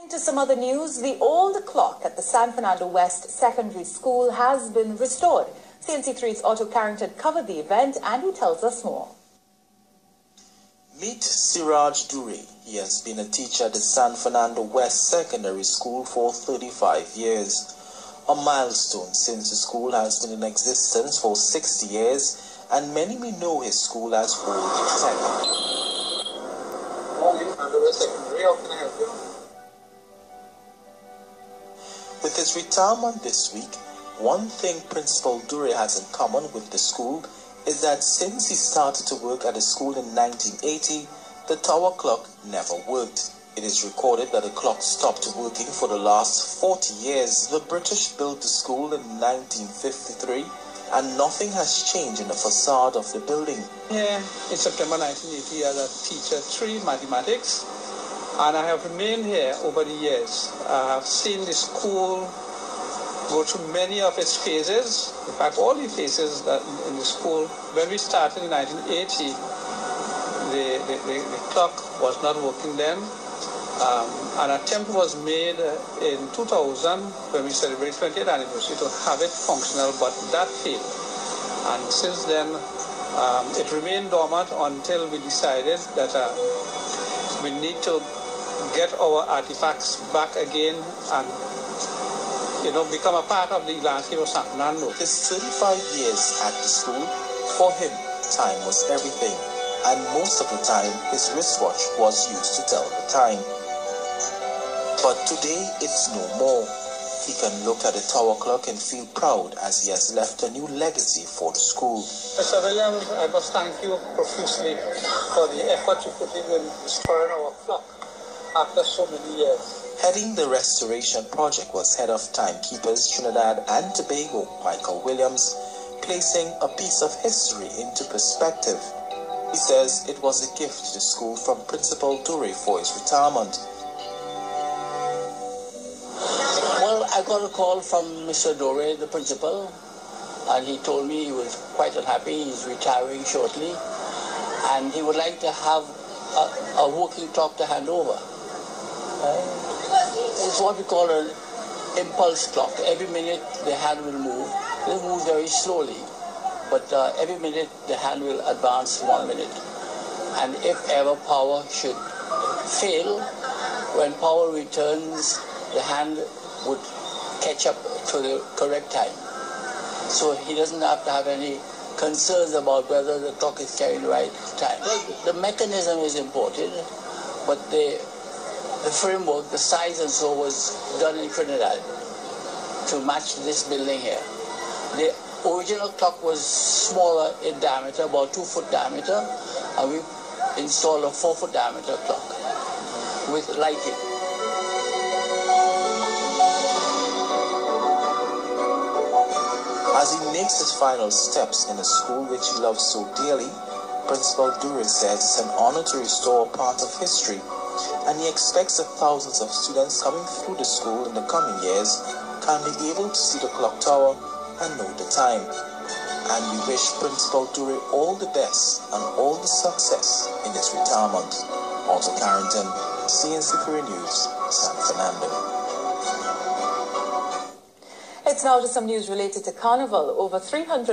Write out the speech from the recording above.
To some other news, the old clock at the San Fernando West Secondary School has been restored. CNC3's Otto Carrington covered the event and he tells us more. Meet Siraj Dure. He has been a teacher at the San Fernando West Secondary School for 35 years. A milestone since the school has been in existence for 60 years and many may know his school as Old Tech. Secondary, how can I help you? With his retirement this week, one thing Principal Dure has in common with the school is that since he started to work at the school in 1980, the tower clock never worked. It is recorded that the clock stopped working for the last 40 years. The British built the school in 1953 and nothing has changed in the facade of the building. Here in September 1980 as a teacher 3 mathematics. And I have remained here over the years. I have seen the school go through many of its phases. In fact, all the phases that in the school. When we started in 1980, the clock was not working then. An attempt was made in 2000 when we celebrated 20th anniversary to have it functional, but that failed. And since then, it remained dormant until we decided that we need to get our artifacts back again and, become a part of the landscape of San Fernando. His 35 years at the school, for him, time was everything. And most of the time, his wristwatch was used to tell the time. But today, it's no more. He can look at the tower clock and feel proud as he has left a new legacy for the school. Mr. Williams, I must thank you profusely for the effort you put in restoring our clock after so many years. Heading the restoration project was head of Timekeepers Trinidad and Tobago, Michael Williams, placing a piece of history into perspective. He says it was a gift to the school from Principal Dure for his retirement. Well, I got a call from Mr. Dore, the principal, and he told me he was quite unhappy. He's retiring shortly, and he would like to have a working clock to hand over. It's what we call an impulse clock. Every minute the hand will move. It will move very slowly, but every minute the hand will advance 1 minute. And if ever power should fail, when power returns, the hand would catch up to the correct time. So he doesn't have to have any concerns about whether the clock is carrying the right time. The mechanism is imported, but the framework, the size and so was done in Trinidad to match this building here. The original clock was smaller in diameter, about 2-foot diameter, and we installed a 4-foot diameter clock with lighting. As he makes his final steps in a school which he loves so dearly, Principal Dure says it's an honor to restore a part of history, and he expects that thousands of students coming through the school in the coming years can be able to see the clock tower and know the time. And we wish Principal Dure all the best and all the success in his retirement. Otto Carrington, CNC3 News, San Fernando. It's now to some news related to Carnival. Over 300